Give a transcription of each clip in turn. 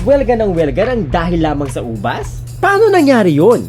Nagwelga ng welga ng dahil lamang sa ubas? Paano nangyari yun?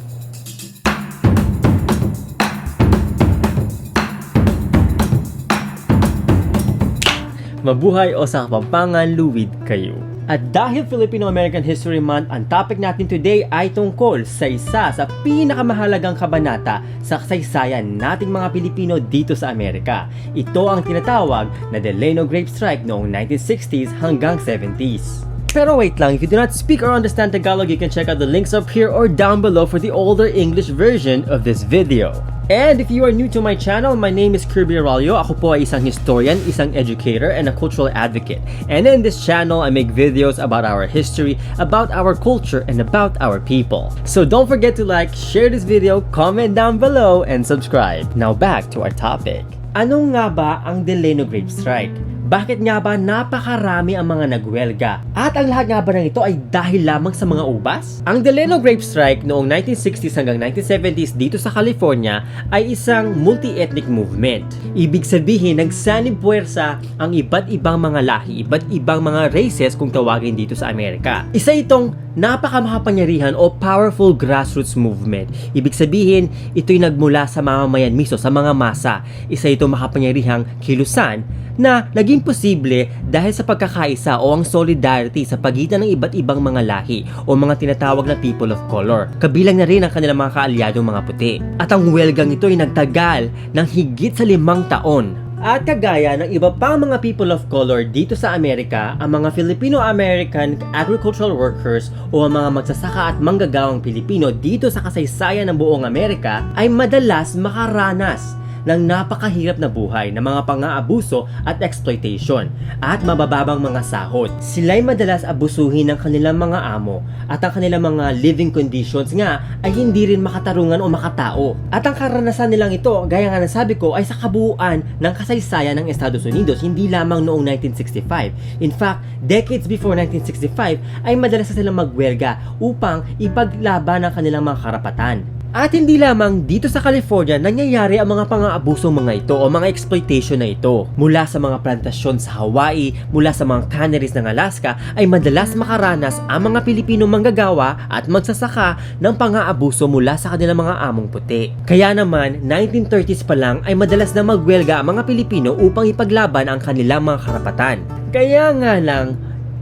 Mabuhay o sa Kapampangan, luwid kayo. At dahil Filipino American History Month, ang topic natin today ay tungkol sa isa sa pinakamahalagang kabanata sa kasaysayan nating mga Pilipino dito sa Amerika. Ito ang tinatawag na Delano Grape Strike noong 1960s hanggang 70s. Pero wait lang, if you do not speak or understand Tagalog, you can check out the links up here or down below for the older English version of this video. And if you are new to my channel, my name is Kirby Aráullo. Ako po ay isang historian, isang educator, and a cultural advocate. And in this channel, I make videos about our history, about our culture, and about our people. So don't forget to like, share this video, comment down below, and subscribe. Now back to our topic. Ano nga ba ang Delano Grape Strike? Bakit nga ba napakarami ang mga nagwelga? At ang lahat nga ba ng ito ay dahil lamang sa mga ubas? Ang Delano Grape Strike noong 1960s hanggang 1970s dito sa California ay isang multi-ethnic movement. Ibig sabihin, nagsanib puwersa ang iba't ibang mga lahi, iba't ibang mga races kung tawagin dito sa Amerika. Isa itong napakamakapangyarihan o powerful grassroots movement. Ibig sabihin, ito'y nagmula sa mamamayan mismo, sa mga masa. Isa itong makapangyarihang kilusan na naging posible dahil sa pagkakaisa o ang solidarity sa pagitan ng iba't ibang mga lahi o mga tinatawag na people of color. Kabilang na rin ang kanilang mga kaalyadong mga puti. At ang welgang ito ay nagtagal ng higit sa 5 taon. At kagaya ng iba pang mga people of color dito sa Amerika, ang mga Filipino American agricultural workers o ang mga magsasaka at manggagawang Pilipino dito sa kasaysayan ng buong Amerika ay madalas makaranas ng napakahirap na buhay ng mga pang-aabuso at exploitation at mabababang mga sahod. Sila'y madalas abusuhin ng kanilang mga amo at ang kanilang mga living conditions nga ay hindi rin makatarungan o makatao. At ang karanasan nilang ito, gaya nga nasabi ko, ay sa kabuuan ng kasaysayan ng Estados Unidos, hindi lamang noong 1965. In fact, decades before 1965 ay madalas na silang magwelga upang ipaglaban ang kanilang mga karapatan. At hindi lamang dito sa California nangyayari ang mga pang-aabusong mga ito o mga exploitation na ito. Mula sa mga plantasyon sa Hawaii, mula sa mga canneries ng Alaska, ay madalas makaranas ang mga Pilipino manggagawa at magsasaka ng pang-aabuso mula sa kanilang mga among puti. Kaya naman, 1930s pa lang ay madalas na magwelga ang mga Pilipino upang ipaglaban ang kanilang mga karapatan. Kaya nga lang,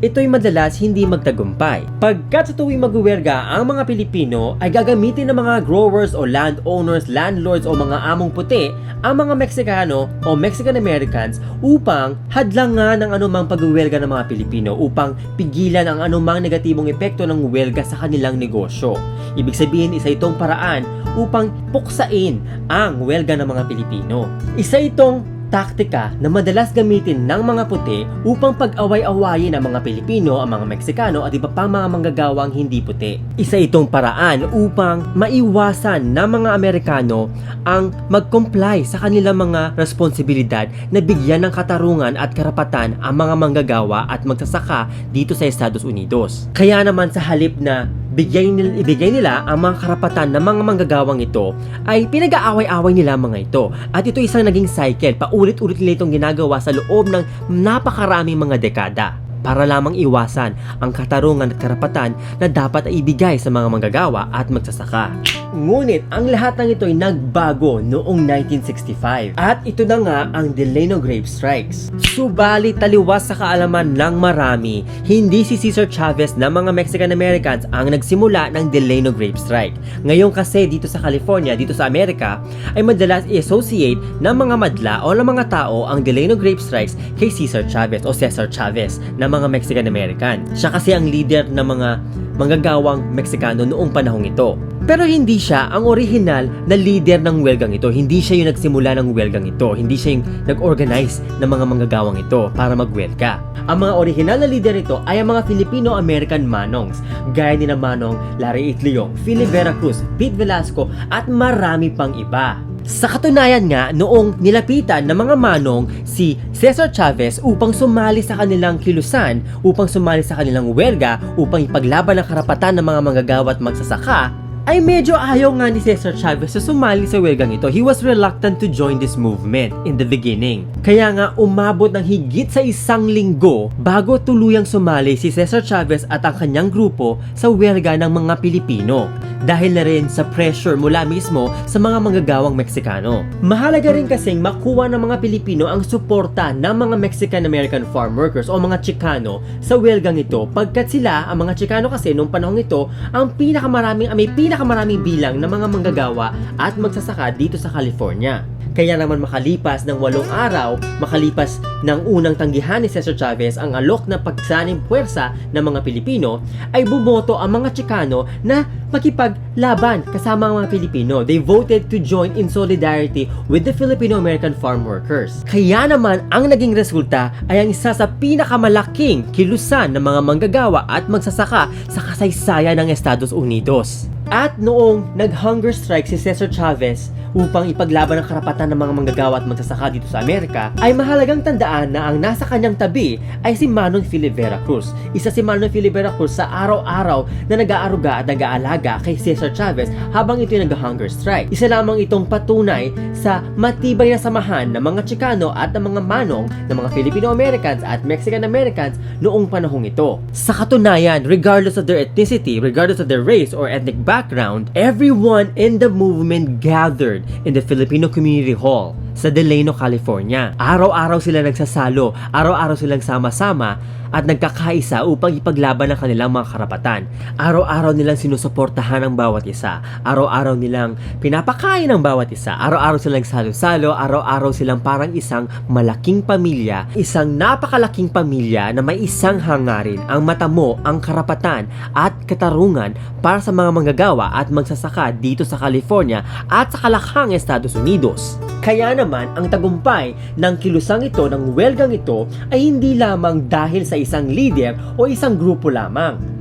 ito'y madalas hindi magtagumpay. Pagkat sa tuwing magwelga ang mga Pilipino ay gagamitin ng mga growers o landowners, landlords o mga among puti ang mga Meksikano o Mexican Americans upang hadlangan ang anumang pagwelga ng mga Pilipino upang pigilan ang anumang negatibong epekto ng welga sa kanilang negosyo. Ibig sabihin, isa itong paraan upang puksain ang welga ng mga Pilipino. Isa itong taktika na madalas gamitin ng mga puti upang pag-away-awayin ang mga Pilipino, ang mga Meksikano at iba pang mga manggagawang hindi puti. Isa itong paraan upang maiwasan ng mga Amerikano ang mag-comply sa kanilang mga responsibilidad na bigyan ng katarungan at karapatan ang mga manggagawa at magsasaka dito sa Estados Unidos. Kaya naman sa halip na ibigay nila ang mga karapatan ng mga manggagawang ito, ay pinag-aaway-away nila mga ito. At ito isang naging cycle, paulit-ulit nila itong ginagawa sa loob ng napakaraming mga dekada para lamang iwasan ang katarungan at karapatan na dapat ay ibigay sa mga manggagawa at magsasaka. Ngunit ang lahat ng ito ay nagbago noong 1965 at ito na nga ang Delano Grape Strikes. Subalit taliwas sa kaalaman ng marami, hindi si Cesar Chavez ng mga Mexican Americans ang nagsimula ng Delano Grape Strike. Ngayon kasi dito sa California, dito sa Amerika, ay madalas i-associate ng mga madla o ng mga tao ang Delano Grape Strikes kay Cesar Chavez o Cesar Chavez ng mga Mexican American. Siya kasi ang leader ng mga manggagawang Meksikano noong panahong ito. Pero hindi siya ang original na leader ng welgang ito. Hindi siya yung nagsimula ng welgang ito. Hindi siya yung nag-organize ng mga manggagawang ito para magwelga. Ang mga original na leader nito ay ang mga Filipino American Manongs, gaya ni na Manong Larry Itliong, Philip Veracruz, Pete Velasco at marami pang iba. Sa katunayan nga, noong nilapitan ng mga Manong si Cesar Chavez upang sumali sa kanilang kilusan, upang sumali sa kanilang welga, upang ipaglaban ang karapatan ng mga manggagawa at magsasaka, ay medyo ayaw nga ni Cesar Chavez sa sumali sa welgang ito. He was reluctant to join this movement in the beginning. Kaya nga umabot ng higit sa 1 linggo bago tuluyang sumali si Cesar Chavez at ang kanyang grupo sa welga ng mga Pilipino. Dahil na rin sa pressure mula mismo sa mga manggagawang Meksikano. Mahalaga rin kasing makuha ng mga Pilipino ang suporta ng mga Mexican American farm workers o mga Chicano sa welgang ito, pagkat sila, ang mga Chicano kasi noong panahon ito, may pinakamaraming bilang ng mga manggagawa at magsasaka dito sa California. Kaya naman makalipas ng 8 araw, makalipas ng unang tanggihan ni Cesar Chavez ang alok na pagsaning puwersa ng mga Pilipino, ay bumoto ang mga Chicano na makipaglaban kasama ang mga Pilipino. They voted to join in solidarity with the Filipino American farm workers. Kaya naman ang naging resulta ay ang isa sa pinakamalaking kilusan ng mga manggagawa at magsasaka sa kasaysayan ng Estados Unidos. At noong nag-hunger strike si Cesar Chavez upang ipaglaban ang karapatan ng mga manggagawa at magsasaka dito sa Amerika, ay mahalagang tandaan na ang nasa kanyang tabi ay si Manong Filibera Cruz. Isa si Manong Filibera Cruz sa araw-araw na nag-aaruga at nag-aalaga kay Cesar Chavez habang ito'y nag-hunger strike. Isa lamang itong patunay sa matibay na samahan ng mga Chicano at ng mga Manong ng mga Filipino Americans at Mexican Americans noong panahong ito. Sa katunayan, regardless of their ethnicity, regardless of their race or ethnic background, everyone in the movement gathered in the Filipino Community Hall sa Delano, California. Araw-araw sila nagsasalo, araw-araw silang sama-sama at nagkakaisa upang ipaglaban ang kanilang mga karapatan. Araw-araw nilang sinusuportahan ang bawat isa. Araw-araw nilang pinapakain ang bawat isa. Araw-araw silang salo-salo, araw-araw silang parang isang malaking pamilya, isang napakalaking pamilya na may isang hangarin, ang matamo, ang karapatan at katarungan para sa mga manggagawa at magsasaka dito sa California at sa kalakhang Estados Unidos. Kaya naman, ang tagumpay ng kilusang ito, ng welgang ito, ay hindi lamang dahil sa isang leader o isang grupo lamang.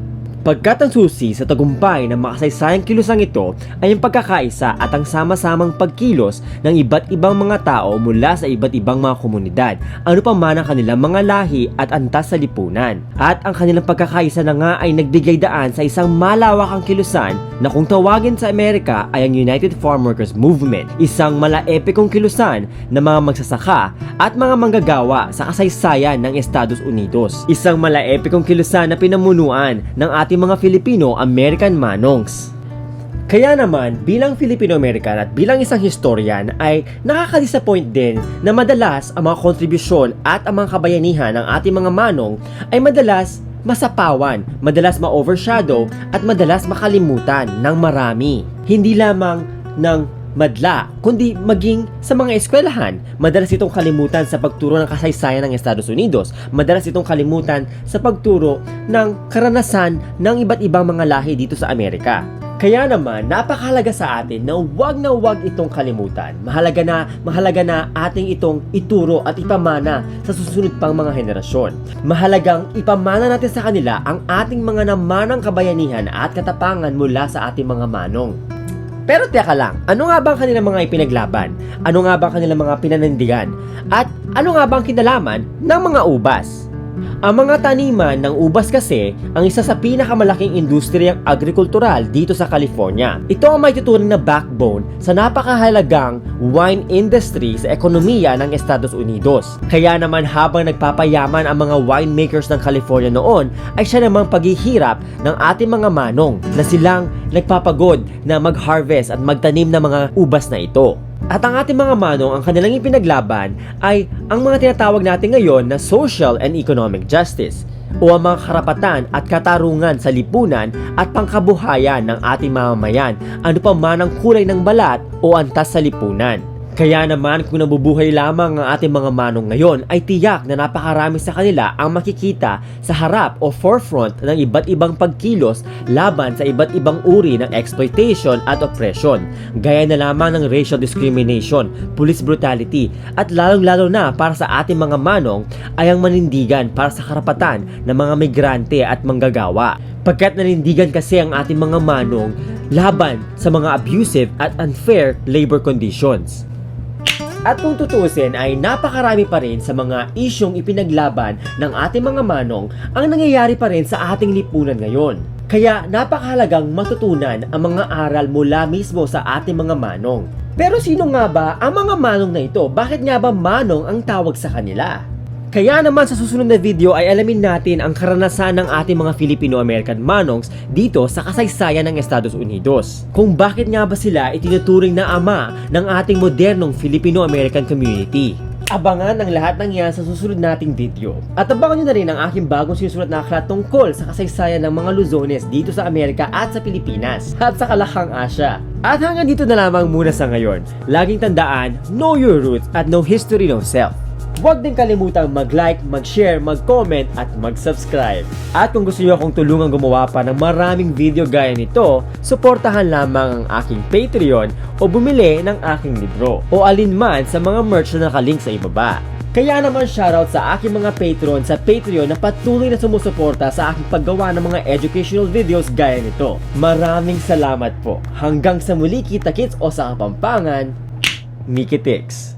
Pagkat ang susi sa tagumpay ng makasaysayang kilusang ito ay ang pagkakaisa at ang sama-samang pagkilos ng iba't ibang mga tao mula sa iba't ibang mga komunidad, ano pa man ang kanilang mga lahi at antas sa lipunan. At ang kanilang pagkakaisa na nga ay nagbigay daan sa isang malawakang kilusan na kung tawagin sa Amerika ay ang United Farm Workers Movement, isang malaepikong kilusan ng mga magsasaka at mga manggagawa sa kasaysayan ng Estados Unidos. Isang malaepikong kilusan na pinamunuan ng ating mga Filipino American Manongs. Kaya naman, bilang Filipino American at bilang isang historian ay nakaka-disappoint din na madalas ang mga kontribusyon at ang mga kabayanihan ng ating mga Manong ay madalas masapawan, madalas ma-overshadow at madalas makalimutan ng marami. Hindi lamang ng madla, kundi maging sa mga eskwelahan. Madalas itong kalimutan sa pagturo ng kasaysayan ng Estados Unidos. Madalas itong kalimutan sa pagturo ng karanasan ng iba't ibang mga lahi dito sa Amerika. Kaya naman, napakahalaga sa atin na wag itong kalimutan. Mahalaga na ating itong ituro at ipamana sa susunod pang mga henerasyon. Mahalagang ipamana natin sa kanila ang ating mga namanang kabayanihan at katapangan mula sa ating mga manong. Pero teka lang, ano nga ba ang kanilang mga ipinaglaban? Ano nga ba ang kanilang mga pinanandigan? At ano nga ba ang kinalaman ng mga ubas? Ang mga taniman ng ubas kasi ang isa sa pinakamalaking industriyang agrikultural dito sa California. Ito ang may tuturing na backbone sa napakahalagang wine industry sa ekonomiya ng Estados Unidos. Kaya naman habang nagpapayaman ang mga winemakers ng California noon, ay siya namang paghihirap ng ating mga manong na silang nagpapagod na mag-harvest at magtanim ng mga ubas na ito. At ang ating mga manong, ang kanilang ipinaglaban ay ang mga tinatawag natin ngayon na social and economic justice o ang mga karapatan at katarungan sa lipunan at pangkabuhayan ng ating mamamayan, ano pa man ang kulay ng balat o antas sa lipunan. Kaya naman kung nabubuhay lamang ang ating mga manong ngayon ay tiyak na napakarami sa kanila ang makikita sa harap o forefront ng iba't ibang pagkilos laban sa iba't ibang uri ng exploitation at oppression, gaya na lamang ng racial discrimination, police brutality at lalong-lalo na para sa ating mga manong ay ang manindigan para sa karapatan ng mga migrante at manggagawa. Pagkat nanindigan kasi ang ating mga manong laban sa mga abusive at unfair labor conditions. At kung tutuusin ay napakarami pa rin sa mga isyong ipinaglaban ng ating mga manong ang nangyayari pa rin sa ating lipunan ngayon. Kaya napakahalagang matutunan ang mga aral mula mismo sa ating mga manong. Pero sino nga ba ang mga manong na ito? Bakit nga ba manong ang tawag sa kanila? Kaya naman sa susunod na video ay alamin natin ang karanasan ng ating mga Filipino American manongs dito sa kasaysayan ng Estados Unidos. Kung bakit nga ba sila itinuturing na ama ng ating modernong Filipino American community. Abangan ang lahat ng yan sa susunod nating video. At abangan nyo na rin ang aking bagong sinusulat na aklat tungkol sa kasaysayan ng mga Luzones dito sa Amerika at sa Pilipinas at sa Kalahang Asya. At hanggang dito na lamang muna sa ngayon. Laging tandaan, know your roots at no history, no self. Huwag din kalimutang mag-like, mag-share, mag-comment at mag-subscribe. At kung gusto niyo akong tulungan gumawa pa ng maraming video gaya nito, suportahan lamang ang aking Patreon o bumili ng aking libro o alinman sa mga merch na nakalink sa ibaba. Kaya naman shoutout sa aking mga patron sa Patreon na patuloy na sumusuporta sa aking paggawa ng mga educational videos gaya nito. Maraming salamat po. Hanggang sa muli, kita-kits o sa Kapampangan, Mikitix.